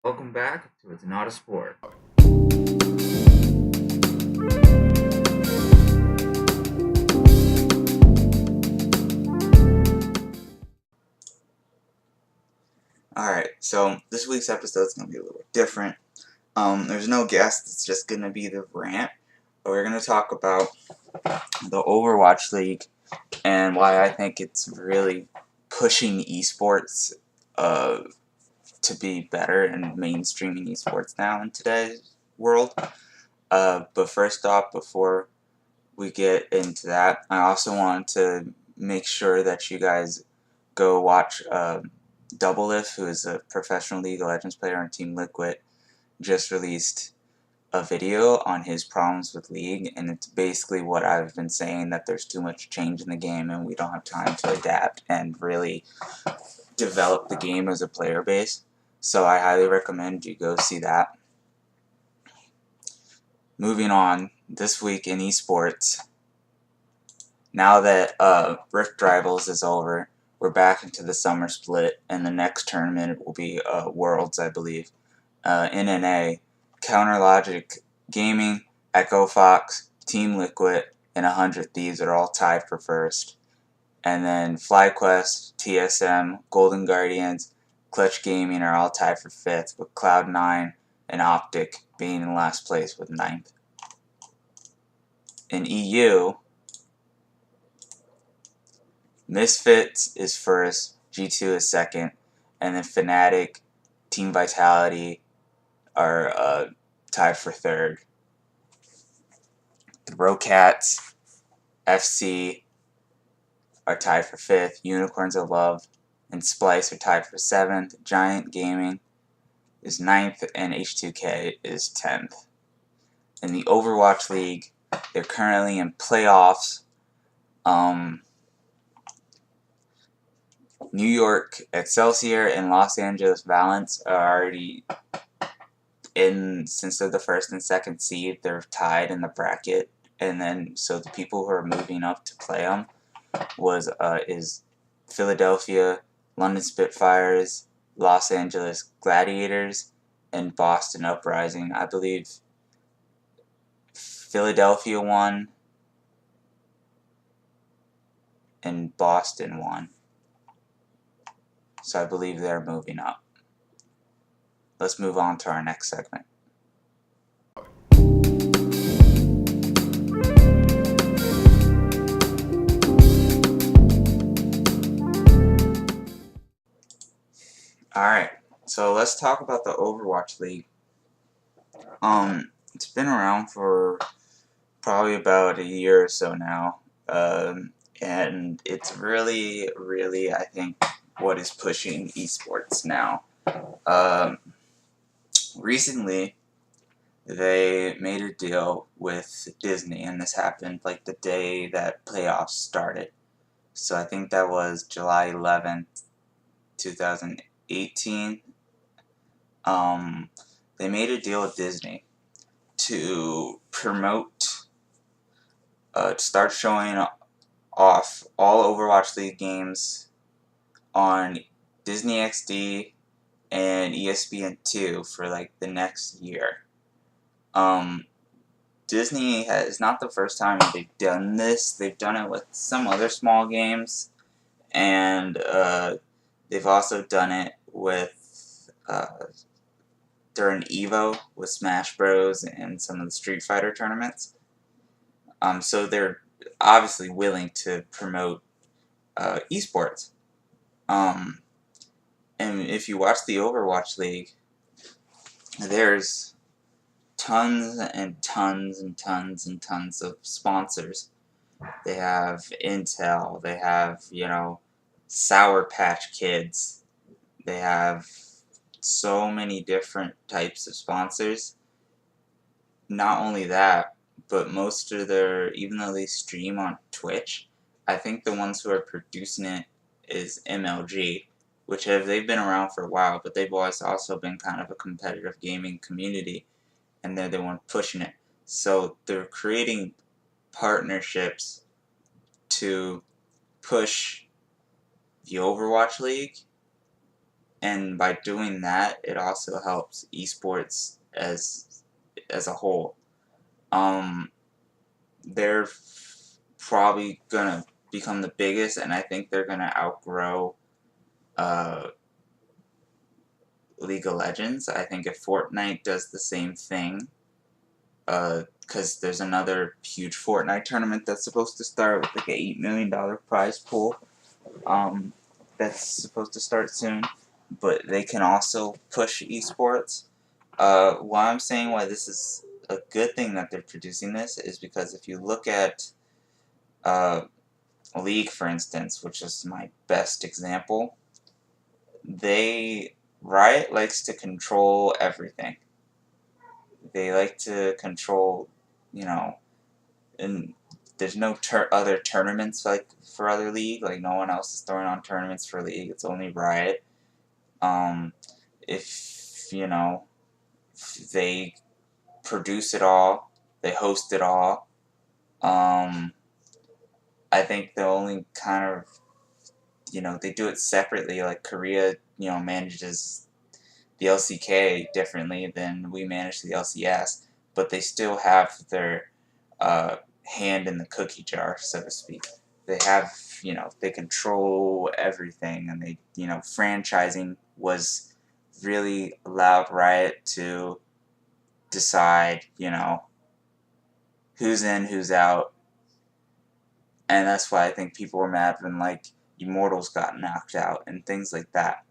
Welcome back to It's Not a Sport. Alright, so this week's episode is going to be a little different. There's no guest, it's just going to be the rant. But we're going to talk about the Overwatch League and why I think it's really pushing esports to be better and mainstreaming esports now in today's world. But first off, before we get into that, I also want to make sure that you guys go watch Doublelift, who is a professional League of Legends player on Team Liquid, just released a video on his problems with League, and it's basically what I've been saying, that there's too much change in the game and we don't have time to adapt and really develop the game as a player base. So I highly recommend you go see that. Moving on, this week in esports, now that Rift Rivals is over, we're back into the summer split, and the next tournament will be Worlds, I believe. NNA, Counter Logic Gaming, Echo Fox, Team Liquid, and 100 Thieves are all tied for first. And then FlyQuest, TSM, Golden Guardians, Clutch Gaming are all tied for fifth, with Cloud9 and Optic being in last place with ninth. In EU, Misfits is first, G2 is second, and then Fnatic, Team Vitality are tied for third. The Rocats, FC are tied for fifth, Unicorns of Love and Splice are tied for seventh, Giant Gaming is ninth, and H2K is 10th. In the Overwatch League, they're currently in playoffs. New York Excelsior and Los Angeles Valence are already in, since they're the first and second seed, they're tied in the bracket. And then, so the people who are moving up to play them is Philadelphia, London Spitfires, Los Angeles Gladiators, and Boston Uprising. I believe Philadelphia won and Boston won. So I believe they're moving up. Let's move on to our next segment. Alright, so let's talk about the Overwatch League. It's been around for probably about a year or so now. And it's really, I think, what is pushing esports now. Recently, they made a deal with Disney, and this happened like the day that playoffs started. So I think that was July 11th, 2018. They made a deal with Disney to promote, to start showing off all Overwatch League games on Disney XD and ESPN2 for like the next year. Disney is not the first time they've done this. They've done it with some other small games, and they've also done it with during EVO with Smash Bros. And some of the Street Fighter tournaments. So they're obviously willing to promote esports. And if you watch the Overwatch League, there's tons and tons and tons and tons of sponsors. They have Intel, they have, Sour Patch Kids, they have so many different types of sponsors. Not only that, but most of their, even though they stream on Twitch, I think the ones who are producing it is MLG, which they've been around for a while, but they've always also been kind of a competitive gaming community, and they're the one pushing it. So they're creating partnerships to push the Overwatch League and by doing that, it also helps esports as a whole. They're probably gonna become the biggest, and I think they're gonna outgrow uh, League of Legends. I think if Fortnite does the same thing, because there's another huge Fortnite tournament that's supposed to start with like an $8 million prize pool. That's supposed to start soon, but they can also push esports. Why I'm saying why this is a good thing that they're producing this is because if you look at uh, League, for instance, which is my best example, Riot likes to control everything. They like to control, you know, and there's no other tournaments like for other League. Like no one else is throwing on tournaments for League. It's only Riot. Um, if you know, they produce it all, they host it all. I think the only kind of they do it separately. Like Korea, manages the LCK differently than we manage the LCS, but they still have their hand in the cookie jar, so to speak. They have, they control everything, and franchising was really allowed Riot to decide, who's in, who's out, and that's why I think people were mad when, like, Immortals got knocked out and things like that.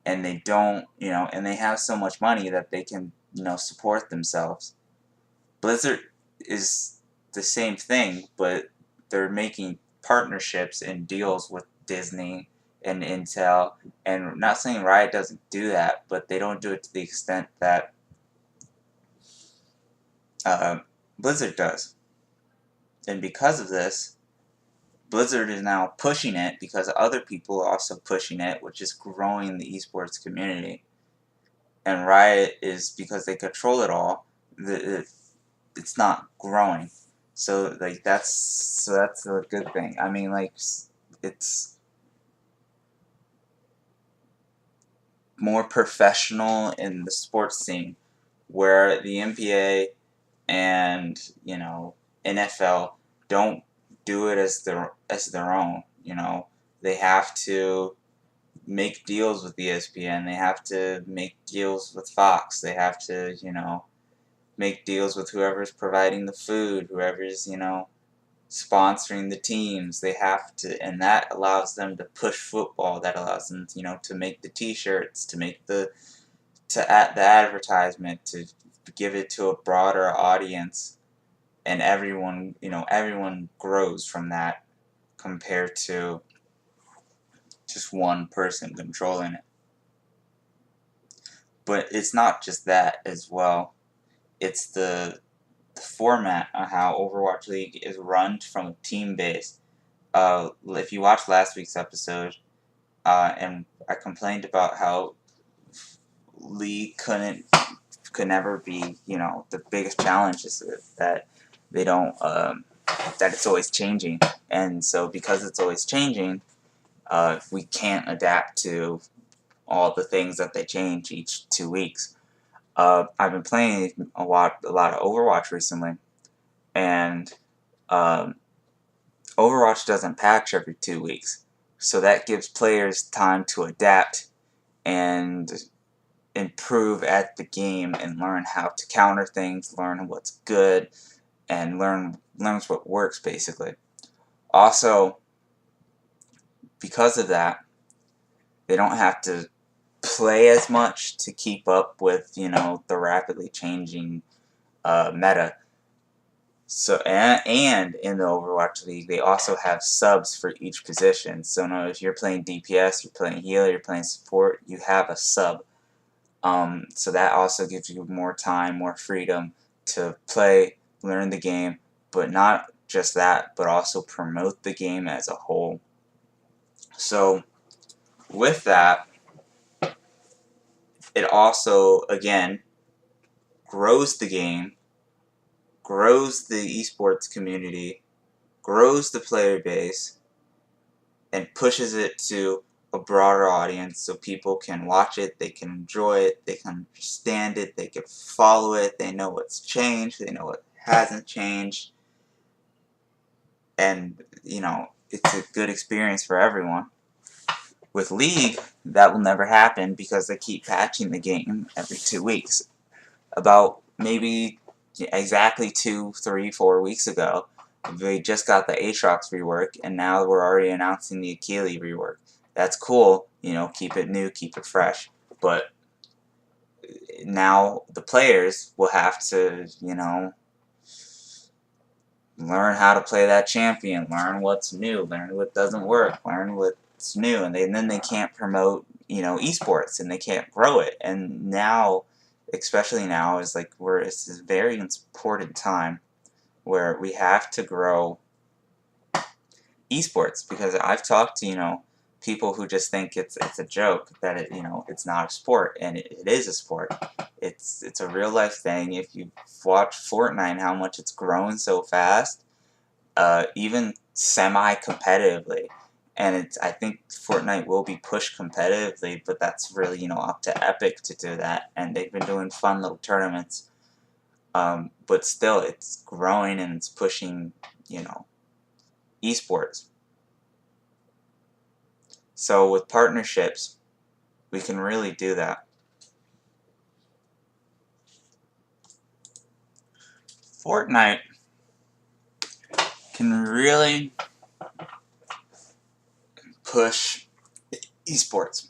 And they don't, and they have so much money that they can, support themselves. Blizzard is the same thing, but they're making partnerships and deals with Disney and Intel. And not saying Riot doesn't do that, but they don't do it to the extent that Blizzard does. And because of this, Blizzard is now pushing it because other people are also pushing it, which is growing the esports community. And Riot is, because they control it all, it's not growing. So like that's a good thing. I mean, like, it's more professional in the sports scene, where the NBA and NFL don't do it as their own. They have to make deals with ESPN. They have to make deals with Fox. They have to make deals with whoever's providing the food, whoever's sponsoring the teams. They have to, and that allows them to push football. That allows them to make the T-shirts, to make the advertisement, to give it to a broader audience, and everyone grows from that compared to just one person controlling it. But it's not just that as well. It's the format of how Overwatch League is run from a team base. If you watched last week's episode, and I complained about how League could never be, the biggest challenge is that they don't, that it's always changing. And so because it's always changing, we can't adapt to all the things that they change each 2 weeks. I've been playing a lot of Overwatch recently, and Overwatch doesn't patch every 2 weeks, so that gives players time to adapt and improve at the game and learn how to counter things, learn what's good, and learns what works, basically. Also, because of that, they don't have to play as much to keep up with the rapidly changing meta. So and in the Overwatch League, they also have subs for each position. So now, if you're playing DPS, you're playing healer, you're playing support, you have a sub. So that also gives you more time, more freedom to play, learn the game, but not just that, but also promote the game as a whole. So with that, it also, again, grows the game, grows the esports community, grows the player base, and pushes it to a broader audience so people can watch it, they can enjoy it, they can understand it, they can follow it, they know what's changed, they know what hasn't changed, and it's a good experience for everyone. With League, that will never happen because they keep patching the game every 2 weeks. About maybe exactly 2, 3, 4 weeks ago, they just got the Aatrox rework, and now we're already announcing the Achille rework. That's cool, keep it new, keep it fresh. But now the players will have to, learn how to play that champion, learn what's new, learn what doesn't work, learn what's new, and then they can't promote, esports, and they can't grow it. And now, especially now, is like it's a very important time where we have to grow esports, because I've talked to people who just think it's a joke, that it's not a sport, and it is a sport. It's a real life thing. If you watch Fortnite, how much it's grown so fast, even semi-competitively, and I think Fortnite will be pushed competitively, but that's really up to Epic to do that, and they've been doing fun little tournaments. But still, it's growing and it's pushing esports. So with partnerships, we can really do that. Fortnite can really push esports.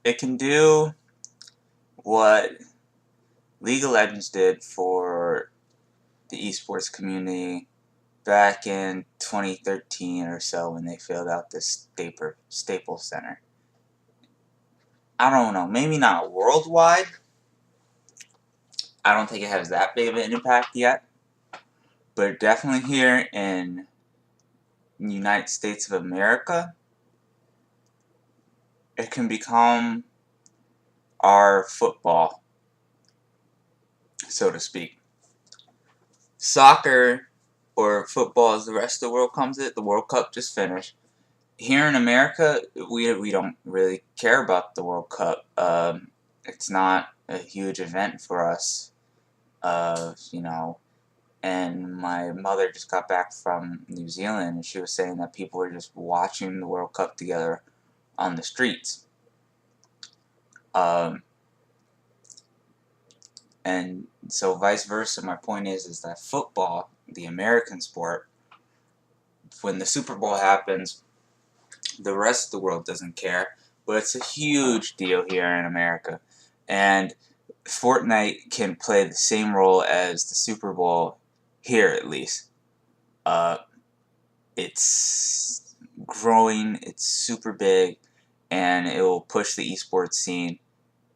It can do what League of Legends did for the esports community back in 2013 or so, when they filled out this Staples Center. I don't know, maybe not worldwide. I don't think it has that big of an impact yet, but definitely here in the United States of America, it can become our football, so to speak. Soccer, or football as the rest of the world comes it, the World Cup just finished. Here in America, we don't really care about the World Cup. It's not a huge event for us, and my mother just got back from New Zealand, and she was saying that people were just watching the World Cup together on the streets. And so vice versa, my point is that football, the American sport, when the Super Bowl happens, the rest of the world doesn't care, but it's a huge deal here in America. And Fortnite can play the same role as the Super Bowl here, at least. It's growing, it's super big, and it will push the esports scene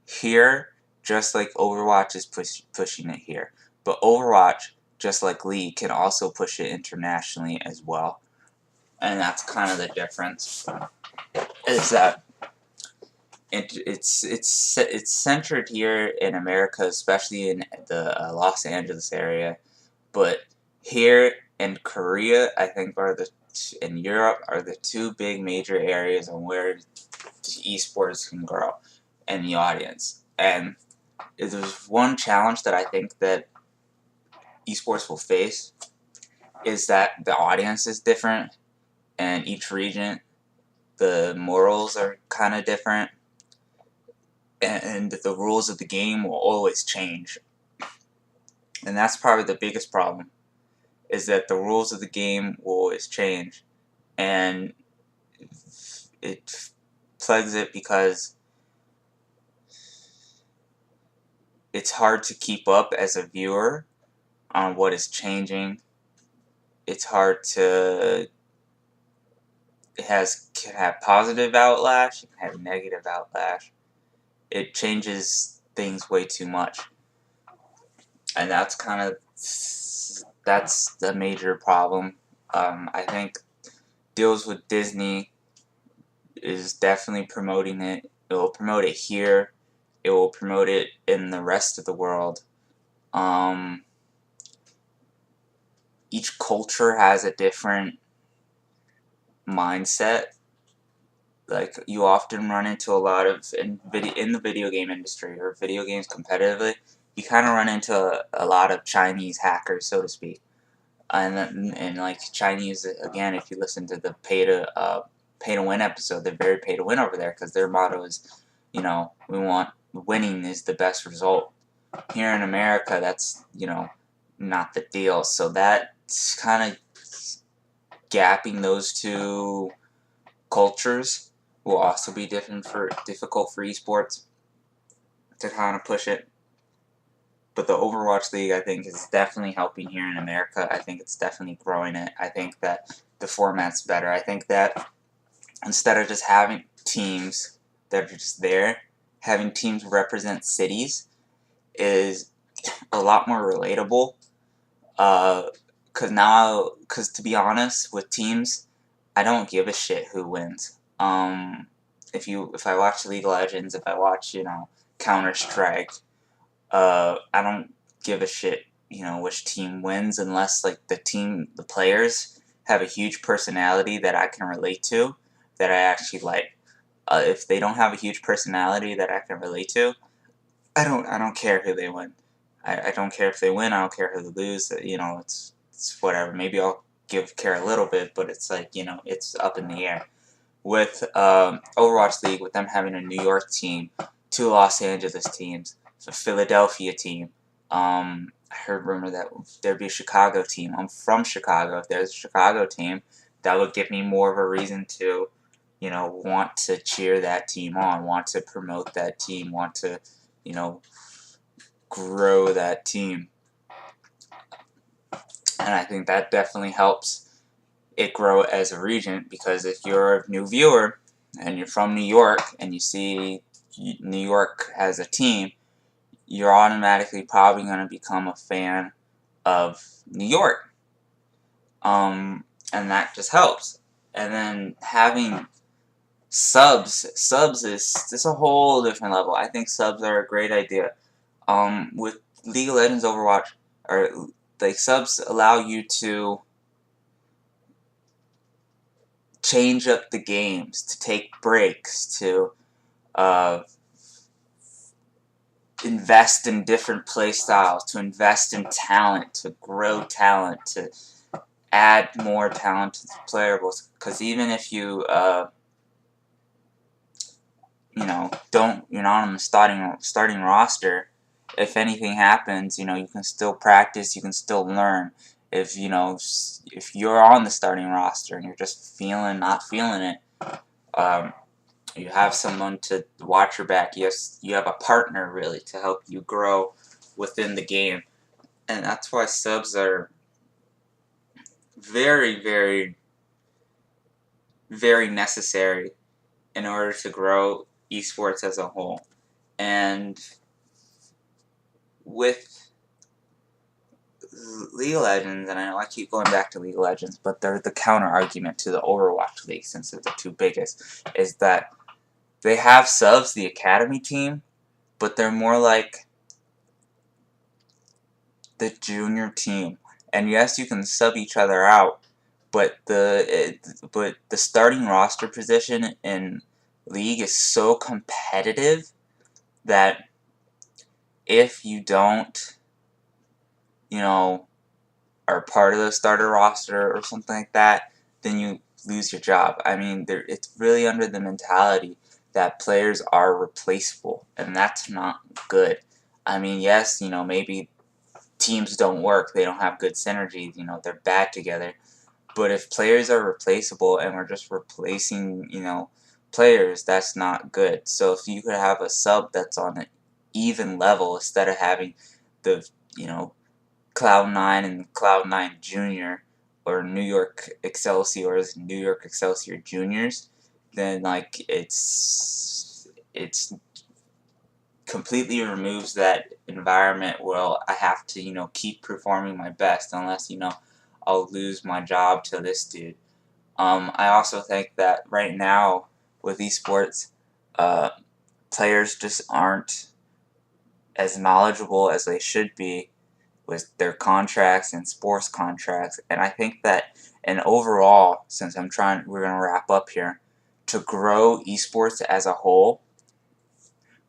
here, just like Overwatch is pushing it here. But Overwatch, just like League, can also push it internationally as well. And that's kind of the difference, is that it's centered here in America, especially in the Los Angeles area. But here in Korea, I think, in Europe, are the two big major areas on where esports can grow and the audience. And if there's one challenge that I think that esports will face, is that the audience is different, and each region, the morals are kind of different, and the rules of the game will always change. And that's probably the biggest problem, is that the rules of the game will always change, and it plagues it because it's hard to keep up as a viewer on what is changing. It's hard to, can have positive outlash, it can have negative outlash. It changes things way too much, and that's the major problem. I think deals with Disney is definitely promoting it. It will promote it here. It will promote it in the rest of the world. Each culture has a different mindset. like you often run into a lot of in the video game industry or video games competitively, you kind of run into a lot of Chinese hackers, so to speak. And like Chinese, again, if you listen to the pay to win episode, they're very pay to win over there because their motto is, we want winning is the best result. Here in America, that's not the deal. So that's kind of gapping those two cultures will also be difficult for esports to kind of push it. But the Overwatch League, I think, is definitely helping here in America. I think it's definitely growing it. I think that the format's better. I think that instead of just having teams that are just there, having teams represent cities is a lot more relatable. Because to be honest, with teams, I don't give a shit who wins. If I watch League of Legends, if I watch Counter Strike, I don't give a shit which team wins unless like the players have a huge personality that I can relate to, that I actually like. If they don't have a huge personality that I can relate to, I don't care who they win. I don't care if they win. I don't care who they lose. It's whatever. Maybe I'll care a little bit, but it's like it's up in the air. With Overwatch League, with them having a New York team, two Los Angeles teams, a Philadelphia team. I heard rumor that there'd be a Chicago team. I'm from Chicago. If there's a Chicago team, that would give me more of a reason to, want to cheer that team on, want to promote that team, want to, grow that team. And I think that definitely helps it grow as a region, because if you're a new viewer and you're from New York and you see New York has a team, you're automatically probably going to become a fan of New York. And that just helps. And then having subs is a whole different level. I think subs are a great idea. With League of Legends Overwatch, or like subs allow you to change up the games, to take breaks, to invest in different play styles, to invest in talent, to grow talent, to add more talent to the playables. Because even if you're not on the starting roster, if anything happens, you can still practice, you can still learn. If you're on the starting roster and you're just not feeling it, you have someone to watch your back. Yes, you have a partner really to help you grow within the game, and that's why subs are very, very, very necessary in order to grow esports as a whole. And with League of Legends, and I know I keep going back to League of Legends, but they're the counter argument to the Overwatch League, since they're the two biggest, is that they have subs, the academy team, but they're more like the junior team. And yes, you can sub each other out, but the starting roster position in League is so competitive that if you don't, are part of the starter roster or something like that, then you lose your job. I mean, it's really under the mentality that players are replaceable, and that's not good. I mean, yes, maybe teams don't work, they don't have good synergy, they're bad together. But if players are replaceable and we're just replacing, players, that's not good. So if you could have a sub that's on an even level instead of having the, Cloud9 and Cloud9 Junior, or New York Excelsior's New York Excelsior Juniors, then like it's completely removes that environment where I have to keep performing my best, unless I'll lose my job to this dude. I also think that right now with esports, players just aren't as knowledgeable as they should be with their contracts and sports contracts. And I think that, and overall, since we're gonna wrap up here, to grow esports as a whole,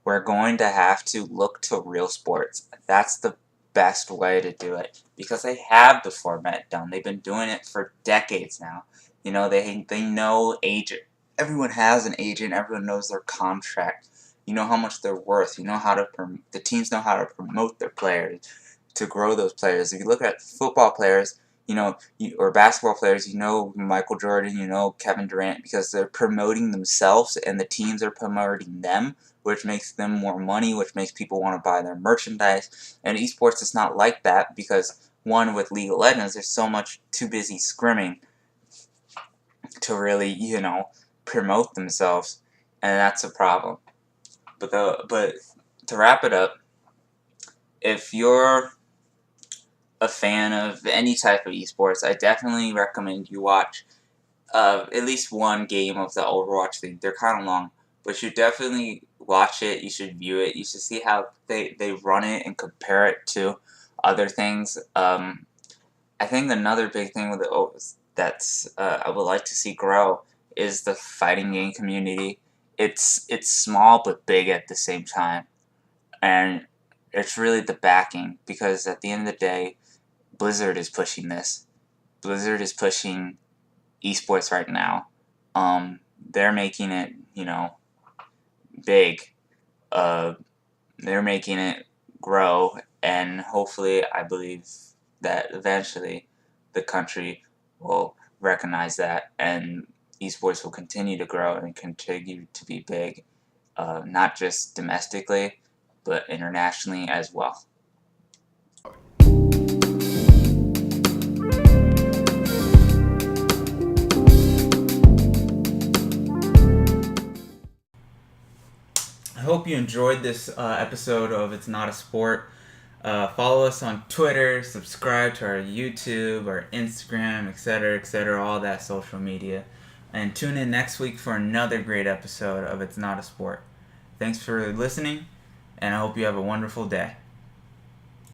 we're going to have to look to real sports. That's the best way to do it, because they have the format done. They've been doing it for decades now. You know, they know agent. Everyone has an agent. Everyone knows their contract. You know how much they're worth. You know how to the teams know how to promote their players, to grow those players. If you look at football players, or basketball players, Michael Jordan, Kevin Durant, because they're promoting themselves and the teams are promoting them, which makes them more money, which makes people want to buy their merchandise. And esports is not like that, because one, with League of Legends, they're so much too busy scrimming to really, promote themselves, and that's a problem. But to wrap it up, if you're a fan of any type of esports, I definitely recommend you watch at least one game of the Overwatch League. They're kind of long, but you definitely watch it. You should view it. You should see how they run it and compare it to other things. I think another big thing with that's I would like to see grow is the fighting game community. It's small but big at the same time, and it's really the backing, because at the end of the day, Blizzard is pushing this. Blizzard is pushing esports right now. They're making it, big. They're making it grow, and hopefully, I believe that eventually the country will recognize that, and esports will continue to grow and continue to be big, not just domestically, but internationally as well. I hope you enjoyed this episode of It's Not a Sport. Follow us on Twitter, subscribe to our YouTube, our Instagram, etc., all that social media. And tune in next week for another great episode of It's Not a Sport. Thanks for listening, and I hope you have a wonderful day.